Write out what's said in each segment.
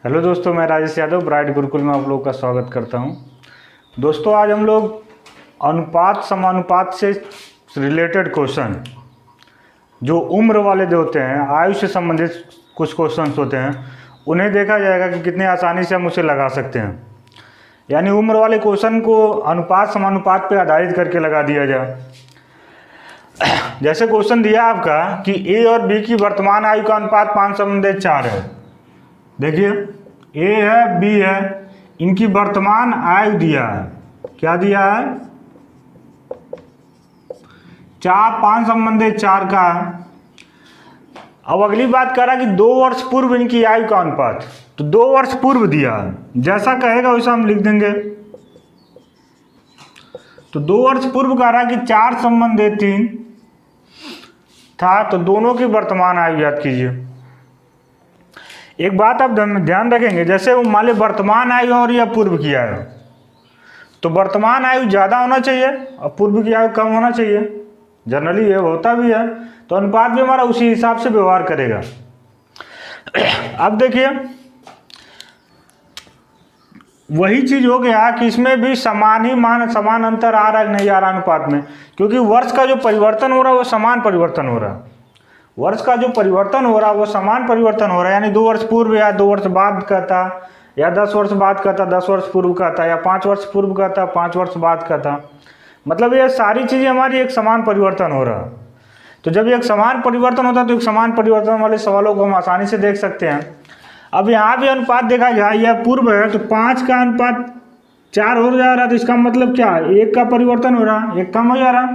Hello दोस्तों, मैं Rajesh Yadav bright Gurukul में आप लोगों का स्वागत करता हूं। दोस्तों, आज हम लोग अनुपात समानुपात से रिलेटेड क्वेश्चन, जो उम्र वाले जो होते हैं, आयु से संबंधित कुछ क्वेश्चंस होते हैं, उन्हें देखा जाएगा कि कितने आसानी से हम उसे लगा सकते हैं। यानी उम्र वाले क्वेश्चन को अनुपात समानुपात पे आधारित करके लगा दिया जाए। जैसे क्वेश्चन दिया आपका कि ए और बी की वर्तमान आयु का अनुपात 5:4 है। देखिए, ए है, बी है, इनकी वर्तमान आयु दिया है। क्या दिया है? 5:4 का है। अब अगली बात कर रहा है कि 2 वर्ष पूर्व इनकी आयु का अनुपात, तो 2 वर्ष पूर्व दिया है। जैसा कहेगा वैसा हम लिख देंगे। तो 2 वर्ष पूर्व कह रहा है कि 4:3 था, तो दोनों की वर्तमान आयु याद कीजिए। एक बात आप ध्यान रखेंगे, जैसे वो मान लीजिए वर्तमान आयु और या पूर्व की आयु, तो वर्तमान आयु ज़्यादा होना चाहिए और पूर्व की आयु कम होना चाहिए। जनरली ये होता भी है, तो अनुपात भी हमारा उसी हिसाब से व्यवहार करेगा। अब देखिए, वही चीज़ हो गया कि इसमें भी समान अंतर आ रहा है नहीं आ रहा अनुपात में, क्योंकि वर्ष का जो परिवर्तन हो रहा है वो समान परिवर्तन हो रहा है। वर्ष का जो परिवर्तन हो रहा है वो समान परिवर्तन हो रहा है। यानी 2 वर्ष पूर्व या 2 वर्ष बाद का था, या 10 वर्ष बाद का था, 10 वर्ष पूर्व का था, या 5 वर्ष पूर्व का था, 5 वर्ष बाद का था। मतलब ये सारी चीज़ें हमारी एक समान परिवर्तन हो रहा है। तो जब एक समान परिवर्तन होता है तो एक समान परिवर्तन वाले सवालों को हम आसानी से देख सकते हैं। अब यहाँ भी अनुपात देखा जाए, यह पूर्व है तो 5 का अनुपात 4 हो जा रहा है, तो इसका मतलब क्या है? 1 का परिवर्तन हो रहा है, 1 कम हो जा रहा,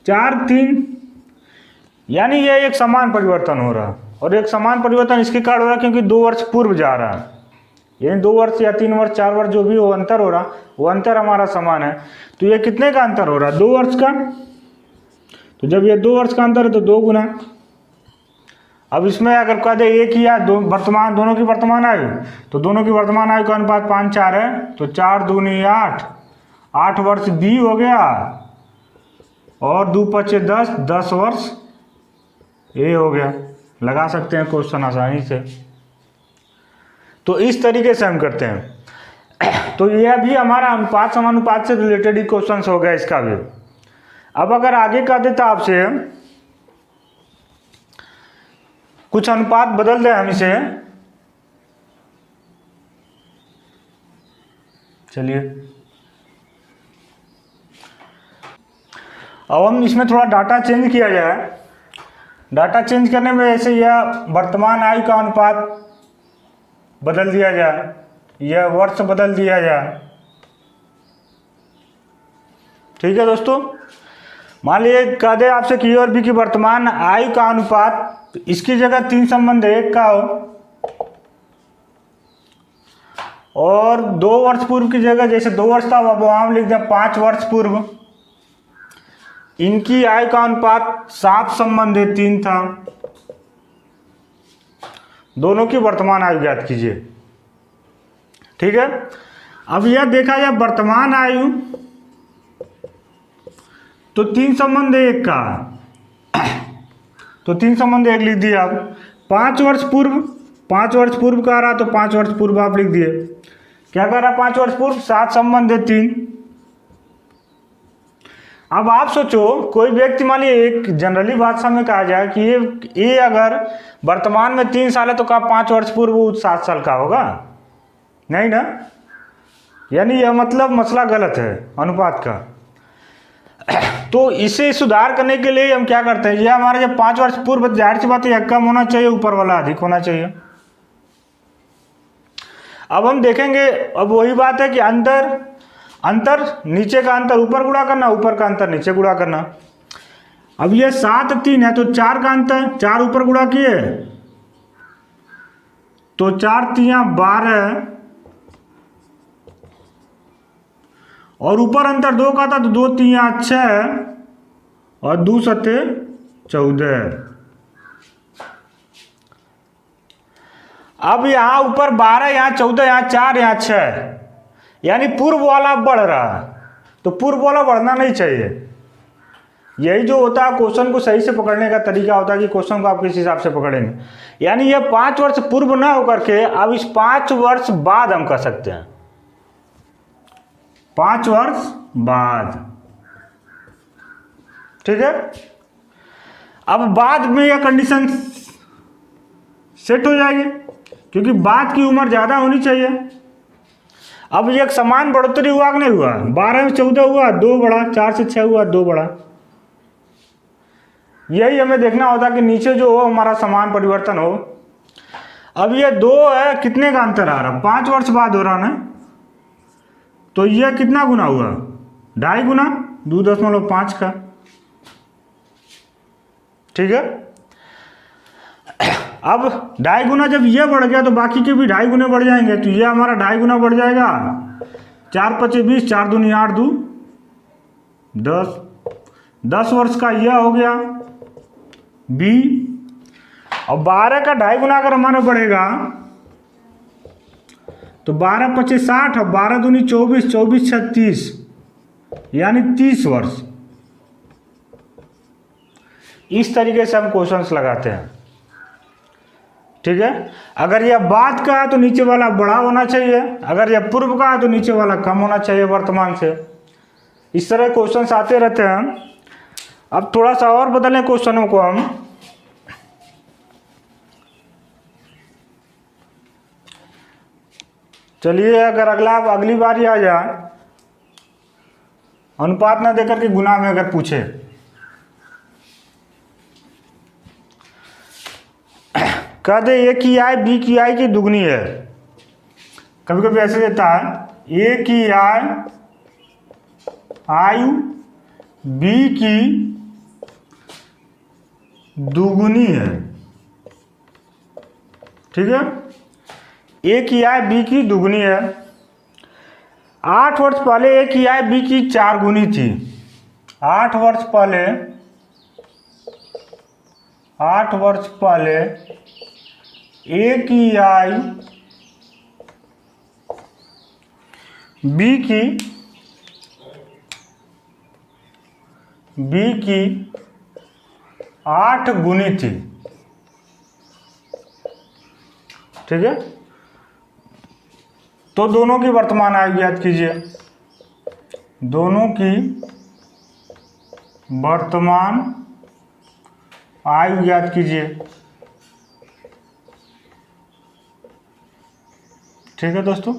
4 3, यानी यह एक समान परिवर्तन हो रहा है। और एक समान परिवर्तन इसके कारण हो रहा है क्योंकि 2 वर्ष पूर्व जा रहा है। यानी 2 वर्ष या 3 वर्ष 4 वर्ष जो भी वो अंतर हो रहा, वो अंतर हमारा समान है। तो ये कितने का अंतर हो रहा है? 2 वर्ष का। तो जब ये 2 वर्ष का अंतर है तो 2 गुना। अब इसमें अगर कह दे एक ही या दोनों की वर्तमान आयु, तो दोनों की वर्तमान आयु का अनुपात 5:4 है, तो 4 दूनी 8, 8 वर्ष बी हो गया, और 2 5 10 वर्ष ए हो गया। लगा सकते हैं क्वेश्चन आसानी से। तो इस तरीके से हम करते हैं। तो यह भी हमारा अनुपात समानुपात से रिलेटेड ही क्वेश्चन हो गया इसका भी। अब अगर आगे कह देता आपसे कुछ अनुपात बदल दें हम इसे, चलिए अब हम इसमें थोड़ा डाटा चेंज किया जाए। डाटा चेंज करने में ऐसे यह वर्तमान आयु का अनुपात बदल दिया जाए, यह वर्ष बदल दिया जाए। ठीक है दोस्तों, मान लीजिए कह दे आपसे कि ए और बी की वर्तमान आयु का अनुपात, इसकी जगह 3 संबंध 1 का हो, और 2 वर्ष पूर्व की जगह जैसे 2 वर्ष था वहां लिख दें 5 वर्ष पूर्व। इनकी आयु का अनुपात 7:3 था। दोनों की वर्तमान आयु ज्ञात कीजिए। ठीक है, अब यह देखा जाए वर्तमान आयु, तो 3:1 का, तो 3:1 लिख दिया। आप 5 वर्ष पूर्व का आ रहा, तो 5 वर्ष पूर्व आप लिख दिए। क्या कर रहा 5 वर्ष पूर्व? 7:3। अब आप सोचो, कोई व्यक्ति मान लीजिए, एक जनरली भाषा में कहा जाए कि ये अगर वर्तमान में 3 साल है तो क्या 5 वर्ष पूर्व 7 साल का होगा? नहीं ना। यानी यह मतलब मसला गलत है अनुपात का। तो इसे सुधार करने के लिए हम क्या करते हैं, यह हमारे जब 5 वर्ष पूर्व, जाहिर सी बात है यह कम होना चाहिए, ऊपर वाला अधिक होना चाहिए। अब हम देखेंगे, अब वही बात है कि अंतर नीचे का अंतर ऊपर गुणा करना, ऊपर का अंतर नीचे गुणा करना। अब ये 7 3 है, तो 4 का अंतर, 4 ऊपर गुणा किए तो 4 3 12, और ऊपर अंतर 2 का था तो 2 3 6, और 2 7 14। अब यहाँ ऊपर 12, यहाँ 14, यहाँ 4, यहाँ 6, यानी पूर्व वाला बढ़ रहा है। तो पूर्व वाला बढ़ना नहीं चाहिए, यही जो होता है क्वेश्चन को सही से पकड़ने का तरीका होता है कि क्वेश्चन को आप किस हिसाब से पकड़ेंगे। यानी ये 5 वर्ष पूर्व ना होकर के अब इस 5 वर्ष बाद हम कर सकते हैं, 5 वर्ष बाद। ठीक है, अब बाद में यह कंडीशन सेट हो जाएगी क्योंकि बाद की उम्र ज़्यादा होनी चाहिए। अब ये एक समान बढ़ोतरी हुआ कि नहीं हुआ, 12 में 14 हुआ 2 बढ़ा, 4 से 6 हुआ 2 बढ़ा। यही हमें देखना होता कि नीचे जो हो हमारा समान परिवर्तन हो। अब ये 2 है, कितने का अंतर आ रहा, 5 वर्ष बाद हो रहा ना, तो ये कितना गुना हुआ, 2.5 गुना 2.5 का। ठीक है, अब 2.5 गुना जब ये बढ़ गया तो बाकी के भी 2.5 गुने बढ़ जाएंगे, तो ये हमारा 2.5 गुना बढ़ जाएगा। 4 × 5 = 20, 4 दूनी 8, 2 10, 10 वर्ष का यह हो गया बी। और 12 का 2.5 गुना अगर हमारा बढ़ेगा तो 12 × 5 = 60 और 12 दूनी 24, 24 × 6 = 30, यानी 30 वर्ष। इस तरीके से हम क्वेश्चंस लगाते हैं। ठीक है, अगर यह बाद का है तो नीचे वाला बड़ा होना चाहिए, अगर यह पूर्व का है तो नीचे वाला कम होना चाहिए वर्तमान से। इस तरह क्वेश्चंस आते रहते हैं। अब थोड़ा सा और बदलें क्वेश्चनों को हम। चलिए, अगर अगली बार ही आ जाए, अनुपात ना देकर के गुना में अगर पूछे, कह दे ए की आई बी की आई की दुगनी है। कभी कभी ऐसे देता है ए की आई बी की दुगुनी है। ठीक है, ए की आई बी की दुगनी है। 8 वर्ष पहले ए की आई बी की 4 गुनी थी। 8 वर्ष पहले ए की आई बी की 8 गुनी थी। ठीक है, तो दोनों की वर्तमान आयु ज्ञात कीजिए। दोनों की वर्तमान आयु ज्ञात कीजिए। ठीक है दोस्तों,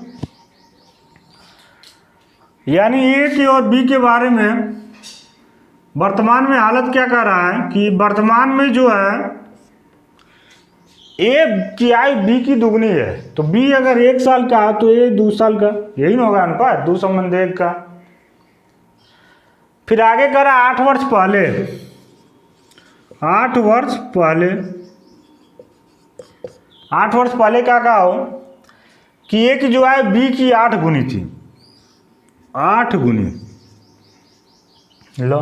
यानी ए की और बी के बारे में वर्तमान में हालत क्या कह रहा है कि वर्तमान में जो है ए की आई बी की दुगनी है। तो बी अगर 1 साल का है तो ए 2 साल का, यही ना होगा अनुपात 2 संबंध 1 का। फिर आगे कह रहा 8 वर्ष पहले, 8 वर्ष पहले, 8 वर्ष पहले क्या कहा हो कि ए की जो है बी की 8 गुनी थी। 8 गुनी लो,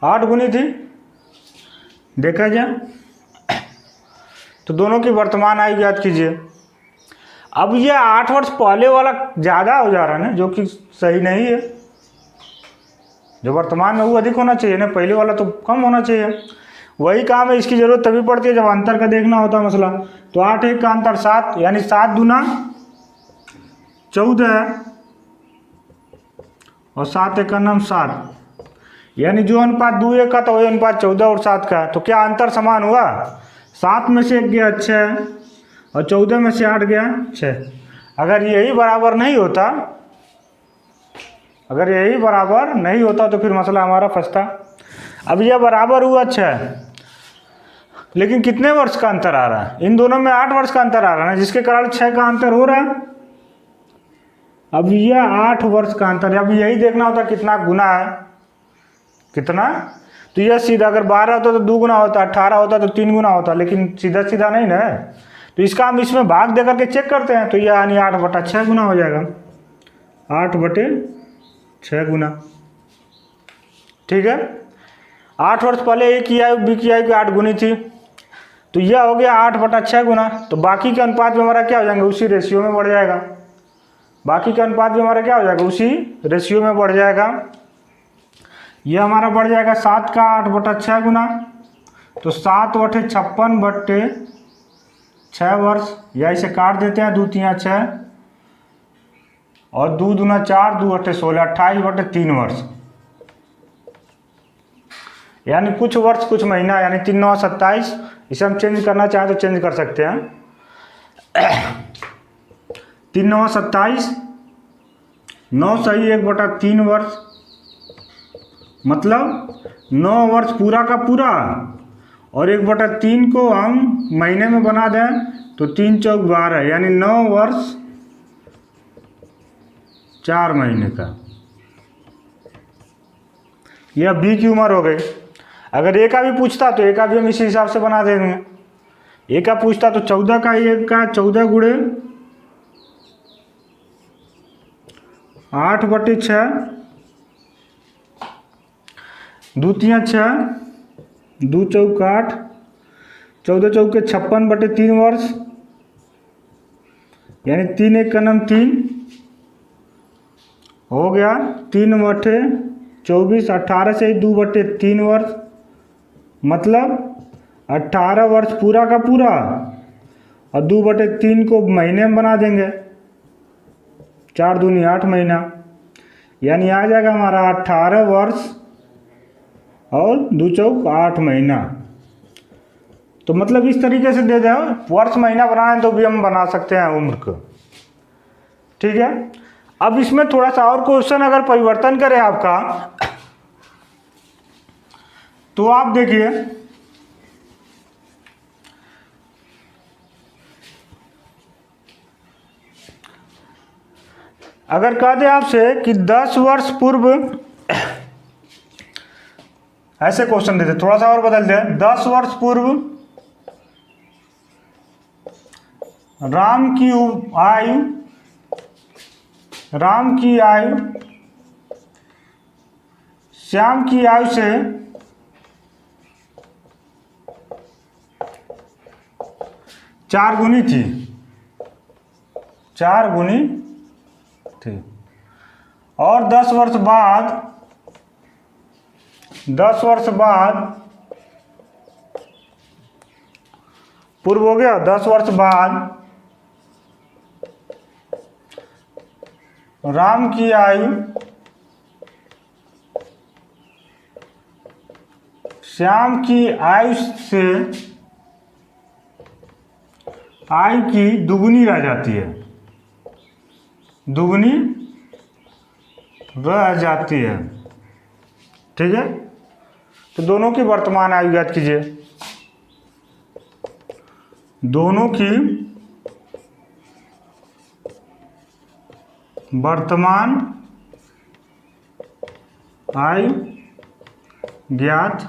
8 गुनी थी, देखा जाए तो दोनों की वर्तमान आयु ज्ञात कीजिए। अब ये 8 वर्ष पहले वाला ज़्यादा हो जा रहा है ना, जो कि सही नहीं है। जो वर्तमान में वो अधिक होना चाहिए ना, पहले वाला तो कम होना चाहिए। वही काम है, इसकी ज़रूरत तभी पड़ती है जब अंतर का देखना होता है मसला। तो 8 1 का अंतर 7, यानी 7 दूना 14 है और 7 1 का नाम 7, यानी जो अनुपात 2 1 का था वही अनुपात 14 और 7 का। तो क्या अंतर समान हुआ? 7 में से 1 गया 6 और 14 में से 8 गया 6। अगर यही बराबर नहीं होता, तो फिर मसला हमारा फंसता। अब यह बराबर हुआ 6, लेकिन कितने वर्ष का अंतर आ रहा है? इन दोनों में 8 वर्ष का अंतर आ रहा है, जिसके कारण 6 का अंतर हो रहा है। अब यह 8 वर्ष का अंतर है। अब यही देखना होता कितना गुना है, कितना। तो यह सीधा अगर 12 होता तो 2 गुना होता, 18 होता तो 3 गुना होता, लेकिन सीधा सीधा नहीं ना। तो इसका हम इसमें भाग दे करके चेक करते हैं, तो यह यानी 8/6 गुना हो जाएगा। 8/6 गुना। ठीक है, 8 वर्ष पहले ए की आयु बी की आयु की 8 गुनी थी, तो यह हो गया 8/6 गुना। तो बाकी के अनुपात में हमारा क्या हो जाएंगे, उसी रेशियो में बढ़ जाएगा। बाकी का अनुपात भी हमारा क्या हो जाएगा, उसी रेशियो में बढ़ जाएगा। ये हमारा बढ़ जाएगा 7 का 8/6 गुना, तो 7/56/6 वर्ष, या इसे काट देते हैं, 2 तिया 6 और 2 दूना 4, 2/16, 28/3 वर्ष, यानी कुछ वर्ष कुछ महीना, यानी 3 9 27। इसे हम चेंज करना चाहें तो चेंज कर सकते हैं। 3 9 27, 9 सही 1/3 वर्ष, मतलब 9 वर्ष पूरा का पूरा, और 1/3 को हम महीने में बना दें तो 3 चौक 12, यानी 9 वर्ष 4 महीने का। यह बी की उम्र हो गई। अगर ए का भी पूछता तो ए का भी हम इसी हिसाब से बना देंगे। ए का पूछता तो 14 का 1 का 14 गुणे 8/6, 2 तिया 6, 2 चौक 8, 14 चौके 56/3 वर्ष, यानी 3 1 का नाम 3 हो गया। 3/24, 18 से 2/3 वर्ष, मतलब 18 वर्ष पूरा का पूरा, और 2/3 को महीने में बना देंगे, 4 दूनी 8 महीना, यानी आ जाएगा हमारा 18 वर्ष और 2 चौक 8 महीना। तो मतलब इस तरीके से दे दो, वर्ष महीना बनाए तो भी हम बना सकते हैं उम्र को। ठीक है। अब इसमें थोड़ा सा और क्वेश्चन अगर परिवर्तन करें आपका, तो आप देखिए, अगर कह दे आपसे कि 10 वर्ष पूर्व, ऐसे क्वेश्चन देते, थोड़ा सा और बदल दे, 10 वर्ष पूर्व राम की आयु श्याम की आयु से 4 गुनी थी, 4 गुनी थी, और 10 वर्ष बाद पूर्व हो गया, 10 वर्ष बाद राम की आयु श्याम की आयु से आयु की दुगुनी रह जाती है, दुगुनी रह जाती है। ठीक है। तो दोनों की वर्तमान आयु ज्ञात कीजिए। दोनों की वर्तमान आयु ज्ञात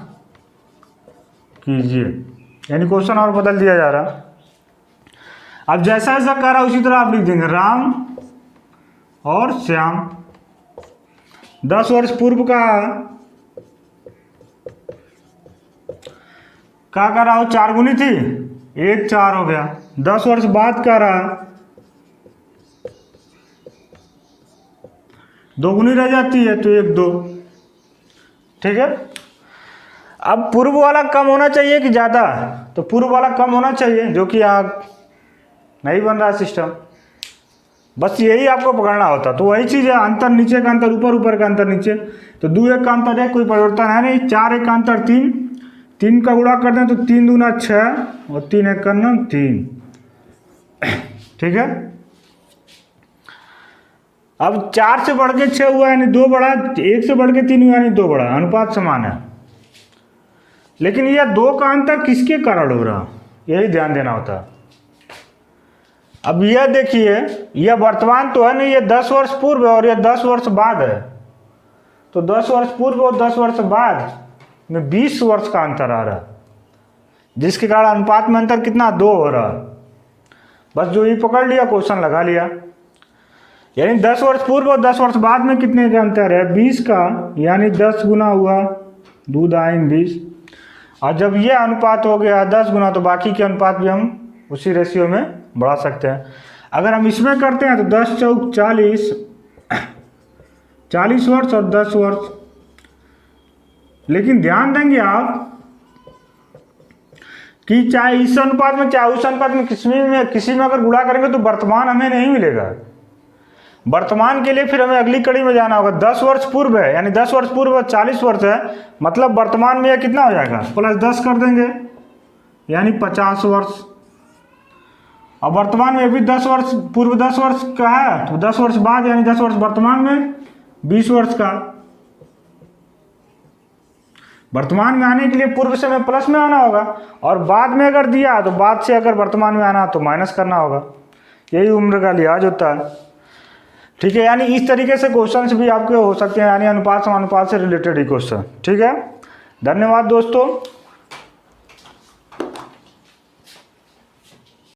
कीजिए, यानी क्वेश्चन और बदल दिया जा रहा। अब जैसा जैसा कह रहा उसी तरह आप लिख देंगे, राम और श्याम 10 वर्ष पूर्व का क्या कर रहा हो, 4 गुनी थी, 1 4 हो गया। 10 वर्ष बाद का रहा 2 गुनी रह जाती है, तो 1 2। ठीक है। अब पूर्व वाला कम होना चाहिए कि ज़्यादा, तो पूर्व वाला कम होना चाहिए, जो कि आप नहीं बन रहा सिस्टम, बस यही आपको पकड़ना होता। तो वही चीज़ है, अंतर नीचे का अंतर ऊपर, ऊपर का अंतर नीचे, तो 2 1 का अंतर है, कोई परिवर्तन है नहीं। 4 1 का अंतर 3, 3 का गुणा कर दें तो 3 दूना 6 और 3 1 का 3। ठीक है। अब 4 से बढ़ के 6 हुआ, यानी 2 बढ़ा, 1 से बढ़ के 3 हुआ, यानी 2 बढ़ा, अनुपात समान है। लेकिन यह 2 का अंतर किसके कारण हो रहा, यही ध्यान देना होता। अब यह देखिए, यह वर्तमान तो है नहीं, यह 10 वर्ष पूर्व है और यह 10 वर्ष बाद है, तो 10 वर्ष पूर्व और 10 वर्ष बाद में 20 वर्ष का अंतर आ रहा, जिसके कारण अनुपात में अंतर कितना, 2 हो रहा। बस जो ही पकड़ लिया, क्वेश्चन लगा लिया। यानी 10 वर्ष पूर्व और 10 वर्ष बाद में कितने का अंतर है, 20 का, यानी 10 गुना हुआ, 2 दाइन 20। और जब ये अनुपात हो गया 10 गुना, तो बाकी के अनुपात भी हम उसी रेशियो में बढ़ा सकते हैं। अगर हम इसमें करते हैं तो 10 चौक 40, 40 वर्ष और 10 वर्ष। लेकिन ध्यान देंगे आप कि चाहे इस अनुपात में चाहे उस अनुपात में किसी में अगर गुणा करेंगे तो वर्तमान हमें नहीं मिलेगा। वर्तमान के लिए फिर हमें अगली कड़ी में जाना होगा। 10 वर्ष पूर्व है, यानी 10 वर्ष पूर्व 40 वर्ष है, मतलब वर्तमान में यह कितना हो जाएगा, +10 कर देंगे यानी 50 वर्ष। और वर्तमान में भी 10 वर्ष पूर्व 10 वर्ष का है, तो 10 वर्ष बाद यानी 10 वर्ष वर्तमान में 20 वर्ष का। वर्तमान में आने के लिए पूर्व से में प्लस में आना होगा, और बाद में अगर दिया तो बाद से अगर वर्तमान में आना तो माइनस करना होगा। यही उम्र का लिहाज होता है। ठीक है, यानी इस तरीके से क्वेश्चंस भी आपके हो सकते हैं, यानी अनुपात समानुपात से रिलेटेड ही क्वेश्चन। ठीक है, धन्यवाद दोस्तों।